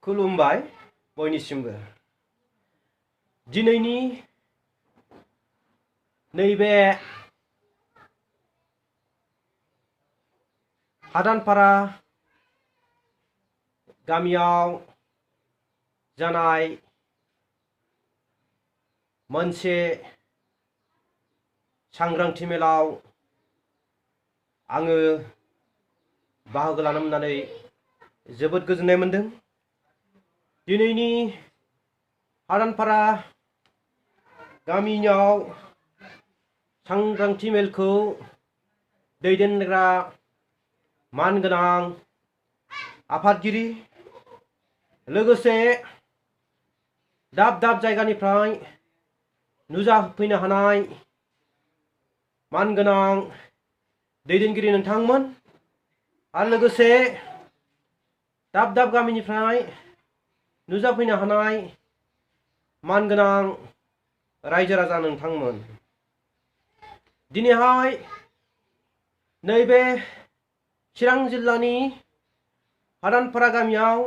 खुलुमबाय बयनिसिमबो। दिनैनि नैबे हादानपारा गामियाव जानाय मोनसे सांग्रांथि मेलाव आङो बाहागो लानो मोननानै जोबोद गोजोननाय मोनदों। दिनैनि हादानपारा गामियाव सांग्रांथि मेलखौ दैदेनग्रा मानगोनां आफादगिरि लोगोसे दाब दाब जायगानिफ्राय नुजाफैनो हानाय मानगोनां दैदेनगिरि नोंथांमोन आरो लोगोसे दाब दाब गामिनिफ्राय नुजाफैनो हानाय मानगोनां रायजो राजा नोंथांमोन, दिनैहाय नैबे चिरां जिल्लानि हादानपारा गामियाव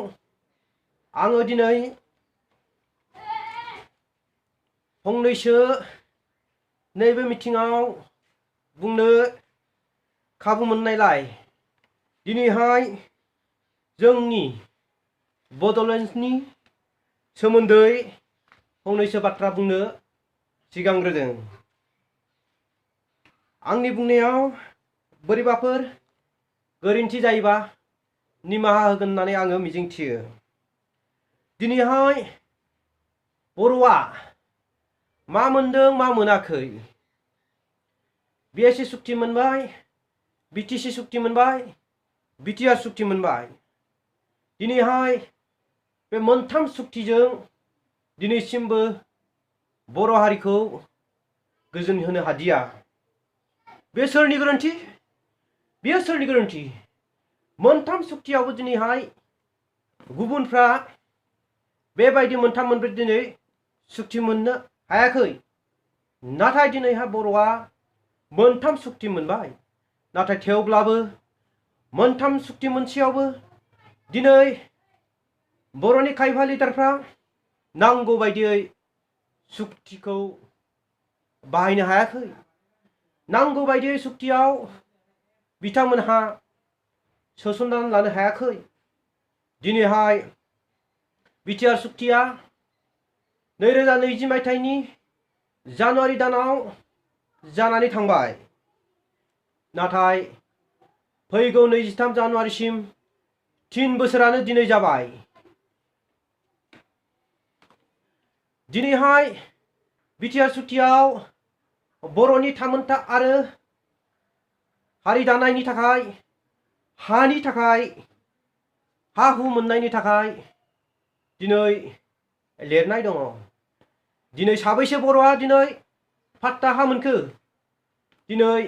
आङो दिनै फंनैसो नैबे मिटिंआव बुंनो खाबु मोननायलाय दिनैहाय जोंनि बड'लेण्डनि सोमोन्दै फंनैसो बाथ्रा बुंनो सिगांग्रोदों। आंनि बुंनायाव बोरैबाफोर गोरोन्थि जायोबा निमाहा होगोन होननानै आङो मिजिंथियो। दिनैहाय बर'आ मा मोनदों मा मोनाखै, BSC सुक्ति मोनबाय, BTC सुक्ति मोनबाय, BTR सुक्ति मोनबाय। दिनैहाय बे मोनथाम सुक्तिजों दिनैसिमबो बर' हारिखौ गोजोन होनो हादिया। बे सोरनि गोरोन्थि? बेयो सोरनि गोरोन्थि? मोनथाम सुक्तियावबो दिनैहाय गुबुनफ्रा बेबायदि मोनथाम मोनब्रै दिनै सुक्ति मोननो हायाखै, नाथाय दिनैहाय बर'आ मोनथाम सुक्ति मोनबाय। नाथाय थेवब्लाबो मोनथाम सुक्ति मोनसेयावबो दिनै बर'नि खायफा लिडारफ्रा नांगौ बायदियै सुक्तिखौ बाहायनो हायाखै। नांगौ बायदियै सुक्तियाव बिथांमोनहा सोसननानै लानो हायाखै। दिनैहाय BTR सुक्तिया 2020 मायथाइनि जानुवारि दानाव जानानै थांबाय, नाथाय फैगौ 23 जानुवारिसिम 3 बोसोरानो दिनै जाबाय। दिनैहाय BTR सुक्तियाव बर'नि थामोनथा आरो हारि दानायनि थाखाय, हानि थाखाय, हा हु मोननायनि थाखाय दिनै लिरनाय दङ। दिनै साबैसे बर'आ दिनै पाट्टा हा मोनखो? दिनै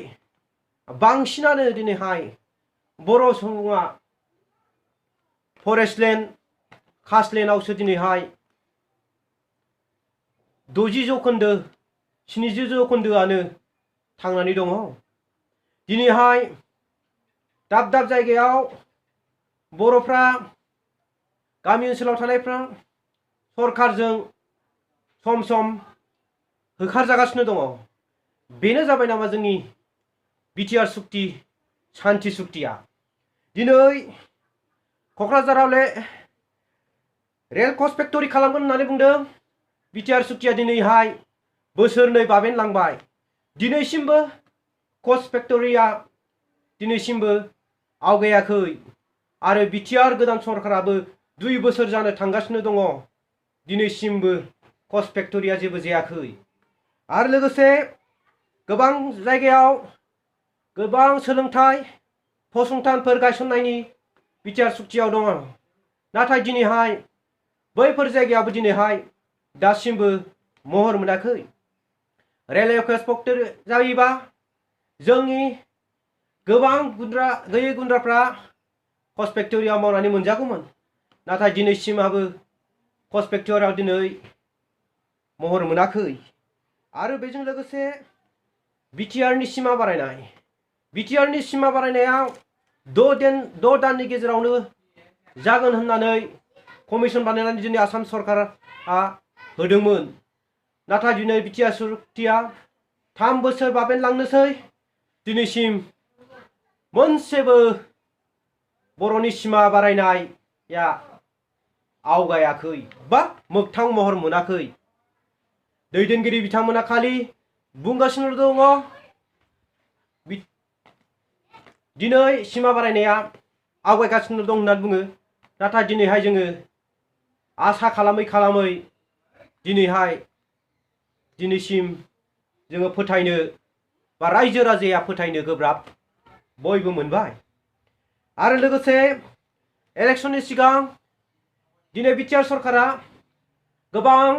बांसिनानो दिनैहाय बर' सुबुङा फरेस्ट लेन्ड, कास्ट लेन्डआवसो दिनैहाय 60% 70% थांनानै दङ। दिनैहाय दाब दाब जायगायाव बर'फ्रा, गामि ओनसोलाव थानायफ्रा सरकारजों सम सम होखारजागासिनो दङ। बेनो जाबाय नामा जोंनि BTR सुक्ति, सान्थि सुक्तिया? दिनै क'क्राझाराव रेल कच फेक्टरि खालामगोन होननानै बुंदों। BTR सुक्तिया दिनैहाय बोसोरनै बाबेनलांबाय, दिनैसिमबो कच फेक्टरिया दिनैसिमबो आवगायाखै आरो BTR गोदान सरकाराबो 2 बोसोर जानो थांगासिनो दङ, दिनैसिमबो कच फेक्टरिया जेबो जायाखै। आरो लोगोसे गोबां जायगायाव गोबां सोलोंथाइ फसंथानफोर गायसननायनि BTR सुक्तियाव दङ, नाथाय दिनैहाय बैफोर जायगायावबो दिनैहाय दासिमबो महर मोनाखै। रेलवे कच फेक्टरि जायोबा जोंनि गोबां गुन्द्रा गैयै गुन्द्राफ्रा कच फेक्टरियाव मावनानै मोनजागौमोन, नाथाय दिनैसिमाबो कच फेक्टरियाव दिनै महर मोनाखै। आरो बेजों लोगोसे BTRनि सिमा बारायनाय, BTRनि सिमा बारायनायाव 6 दाननि गेजेरावनो जागोन होननानै कमिसन बानायनानै दिनै आसाम सरकारा होदोंमोन। नाथाय दिनै बिटिआर सुक्तिया 3 बोसोर बाबेनलांनोसै दिनैसिम मोनसेबो बर'नि सिमा बारायनाया आवगायाखै बा मोगथां महर मोनाखै। दैदेनगिरि बिथांमोना खालि बुंगासिनो दङ दिनै सिमा बारायनाया आवगायगासिनो दं होननानै बुङो। नाथाय दिनैहाय जोङो आसा खालामै खालामै दिनैसिम जोङो फोथायनो बा रायजो राजाया फोथायनो गोब्राब बयबो मोनबाय। आरो लोगोसे इलेक्शननि सिगां दिनै बिटिआर सरकारा गोबां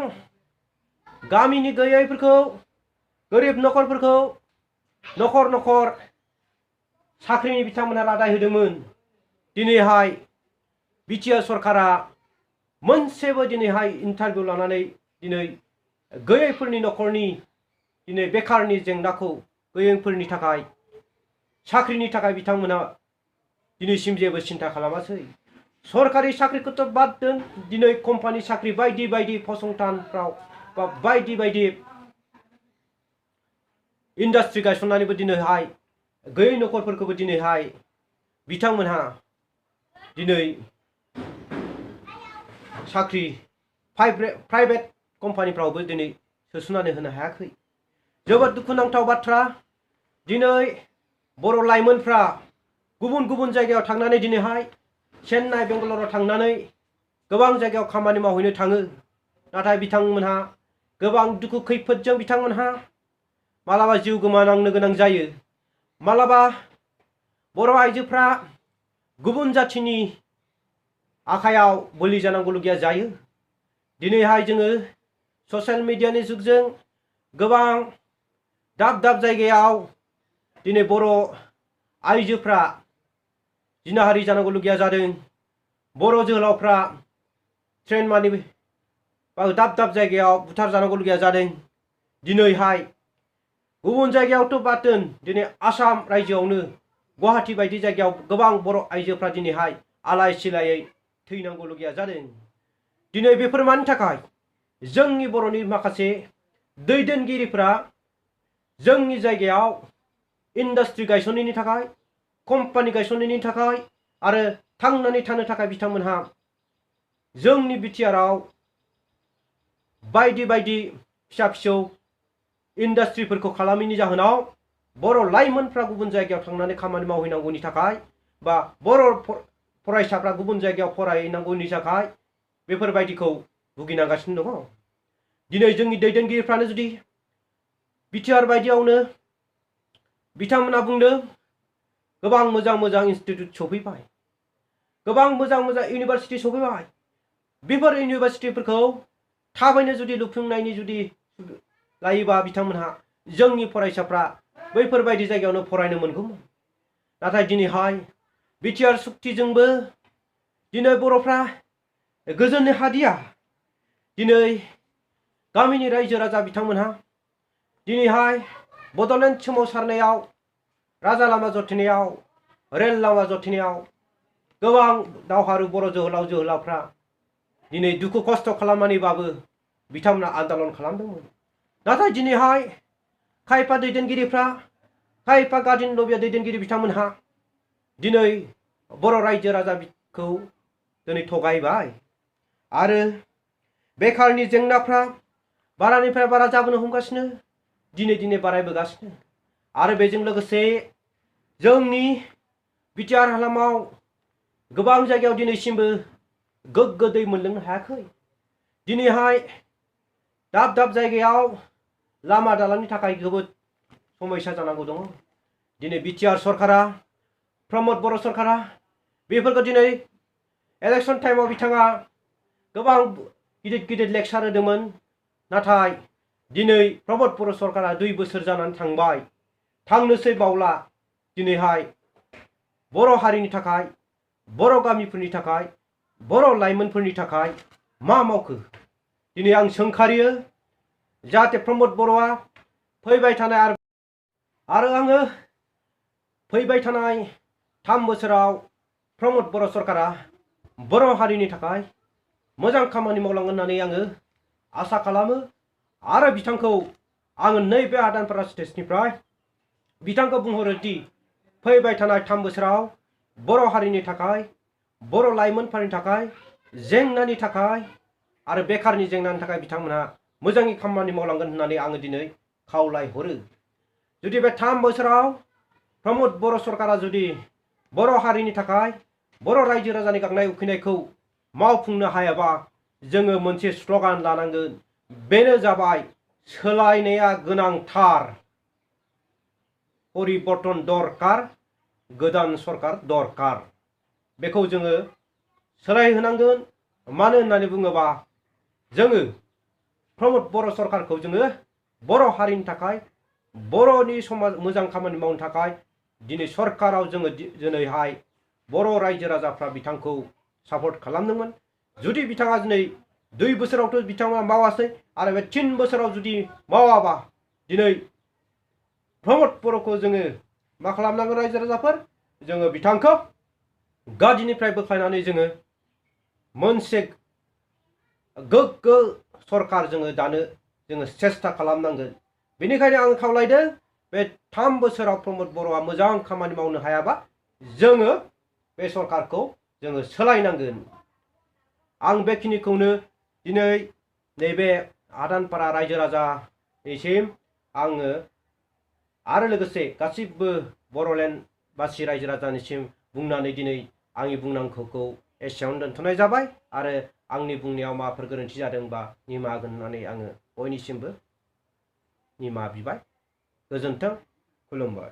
गामिनि गैयैफोरखौ गोरिब नखरफोरखौ नखर नखर साख्रिनि बिथांमोना रादाय होदोंमोन। दिनैहाय बिटिआर सरकारा मोनसेबो दिनैहाय इन्टारभिउ लानानै दिनै गैयैफोरनि नखरनि दिनै बेखारनि जेंनाखौ गैयैफोरनि थाखाय साख्रिनि थाखाय बिथांमोना दिनैसिम जेबो सिन्था खालामासै। सरकारि साख्रिखौथ' बाद दोन, दिनै कम्पानि साख्रि बायदि बायदि फसंथानफ्राव बा बायदि बायदि इन्डास्ट्रि गायसननानैबो दिनैहाय गैयै नखरफोरखौबो दिनैहाय बिथांमोनहा दिनै साख्रि प्राइभेट कम्पानिफ्रावबो दिनै सोसननानै होनो हायाखै। जोबोद दुखुनांथाव बाथ्रा। दिनै बर' लाइमोनफ्रा गुबुन गुबुन जायगायाव थांनानै दिनैहाय चेन्नाइ बेंगालराव थांनानै गोबां जायगायाव खामानि मावहैनो थाङो। नाथाय बिथांमोनहा गोबां दुखु खैफोदजों बिथांमोनहा मालाबा जिउ गोमानांनो गोनां जायो। मालाबा बर' आइजोफ्रा गुबुन जाथिनि आखायाव बोलि जानांगौलगिया जायो। दिनैहाय जोङो ससियेल मिडियानि जुगजों गोबां दाब दाब जायगायाव दिनै बर' आइजोफ्रा जिनाहारि जानांगौलगिया जादों। बर' जोहोलावफ्रा ट्रेन मानि बा दाब दाब जायगायाव बुथार जानांगौलगिया जादों। दिनैहाय गुबुन जायगायावथ' बाद दोन, दिनै आसाम रायजोआवनो गुवाहाटी बायदि जायगायाव गोबां बर' आइजोफ्रा दिनैहाय आलाय सिलायै थैनांगौलगिया जादों। दिनै बेफोर मानि थाखाय? जोंनि बर'नि माखासे दैदेनगिरिफ्रा जोंनि जायगायाव इन्डास्ट्रि गायसननायनि थाखाय, कम्पानि गायसननायनि थाखाय आरो थांनानै थानो थाखाय बिथांमोनहा जोंनि बिटिआरआव बायदि बायदि फिसा फिसौ इन्डास्ट्रिफोरखौ खालामैनि जाहोनाव बर' लाइमोनफ्रा गुबुन जायगायाव थांनानै खामानि मावहैनांगौनि थाखाय बा बर' फरायसाफ्रा गुबुन जायगायाव फरायनांगौनि थाखाय बेफोरबायदिखौ भुगिनांगासिनो दङ। दिनै जोंनि दैदेनगिरिफ्रानो जुदि बिटिआर बायदियावनो बिथांमोना बुंदों गोबां मोजां मोजां इनस्टिट्युट सफैबाय, गोबां मोजां मोजां इउनिभारसिटि सफैबाय। बेफोर इउनिभारसिटिफोरखौ थाबैनो जुदि लुफुंनायनि जुदि लायोबा बिथांमोनहा जोंनि फरायसाफ्रा बैफोरबायदि जायगायावनो फरायनो मोनगौमोन। नाथाय दिनैहाय बिटिआर सुक्तिजोंबो दिनै बर'फ्रा गोजोननो हादिया। दिनै गामिनि रायजो राजा बिथांमोनहा दिनैहाय बड'लेण्ड सोमावसारनायाव, राजा लामा जथेनायाव, रेल लामा जथेनायाव गोबां दावहारु बर' जोहोलाव जोहोलावफ्रा दिनै दुखु खस्थ' खालामनानैबाबो बिथांमोना आन्दालन खालामदोंमोन। नाथाय दिनैहाय खायफा दैदेनगिरिफ्रा, खायफा गार्जिन लबिया दैदेनगिरि बिथांमोनहा दिनै बर' रायजो राजाखौ दिनै थगायबाय। आरो बेखारनि जेंनाफ्रा बारानिफ्राय बारा जाबोनो हमगासिनो, दिनै दिनै बारायबोगासिनो। आरो बेजों लोगोसे जोंनि बिटिआर हालामाव गोबां जायगायाव दिनैसिमबो गोग्गो दै मोनलोंनो हायाखै। दिनैहाय दाब दाब जायगायाव लामा दालांनि थाखाय जोबोद समस्या जानांगौ दङ। दिनै बिटिआर सरकारा, प्रमद बर' सरकारा बेफोरखौ दिनै इलेक्शन टाइमाव बिथाङा गोबां गिदिर गिदिर लेक्सार होदोंमोन। नाथाय दिनै प्रमद बर' सरकारा 2 बोसोर जानानै थांबाय, थांनोसै बावला दिनैहाय बर' हारिनि थाखाय, बर' गामिफोरनि थाखाय, बर' लाइमोनफोरनि थाखाय मा मावखो? दिनै आं सोंखारियो जाहाथे प्रमद बर'आ फैबाय थानाय आरो आङो फैबाय थानाय 3 बोसोराव प्रमद बर' सरकारा बर' हारिनि थाखाय मोजां खामानि मावलांगोन होननानै आङो आसा खालामो आरो बिथांखौ आङो नैबे आदानपारा स्टेजनिफ्राय बिथांखौ बुंहरो दि फैबाय थानाय 3 बोसोराव बर' हारिनि थाखाय बर' लाइमोनफोरनि थाखाय जेंनानि थाखाय आरो बेखारनि जेंनानि थाखाय बिथांमोनहा मोजाङै खामानि मावलांगोन होननानै आङो दिनै खावलायहरो। जुदि बे 3 बोसोराव प्रमद बर' सरकारा जुदि बर' हारिनि थाखाय बर' रायजो राजानि गांनाय उखैनायखौ मावफुंनो हायाबा जोङो मोनसे स्ल'गान लानांगोन, बेनो जाबाय सोलायनाया गोनांथार, परिबर्तन दरकार, गोदान सरकार दरकार। बेखौ जोङो सोलायहोनांगोन। मानो होननानै बुङोबा जोङो प्रमद बर' सरकारखौ जोङो बर' हारिनि थाखाय बर'नि समाज मोजां खामानि मावनो थाखाय दिनै सरकाराव जोङो दिनैहाय बर' रायजो राजाफ्रा बिथांखौ सापर्ट खालामदोंमोन। जुदि बिथाङा दिनै 2 बोसोरावथ' बिथाङा मावासै आरो बे 3 बोसोराव जुदि मावाबा दिनै प्रमद बर'खौ जोङो मा खालामनांगोन रायजो राजाफोर, जोङो बिथांखौ गादिनिफ्राय बोख्लायनानै जोङो मोनसे गोग्गो सरकार जोङो दानो जोङो सेस्था खालामनांगोन। बेनिखायनो आं खावलायदों बे 3 बोसोराव प्रमद बर'आ मोजां खामानि मावनो हायाबा जोङो बे सरकारखौ जोङो सोलायनांगोन। आं बेखिनिखौनो दिनै नैबे आदानपारा रायजो राजानिसिम आङो आरो लोगोसे गासिबो बर'लेण्डबासि रायजो राजानिसिम बुंनानै दिनै आंनि बुंनांगौखौ एसेयावनो दोनथ'नाय जाबाय आरो आंनि बुंनायाव माबाफोर गोरोन्थि जादोंबा निमाहा होगोन होननानै आङो बयनिसिमबो निमाहा बिबाय। गोजोन्थों, खुलुमबाय।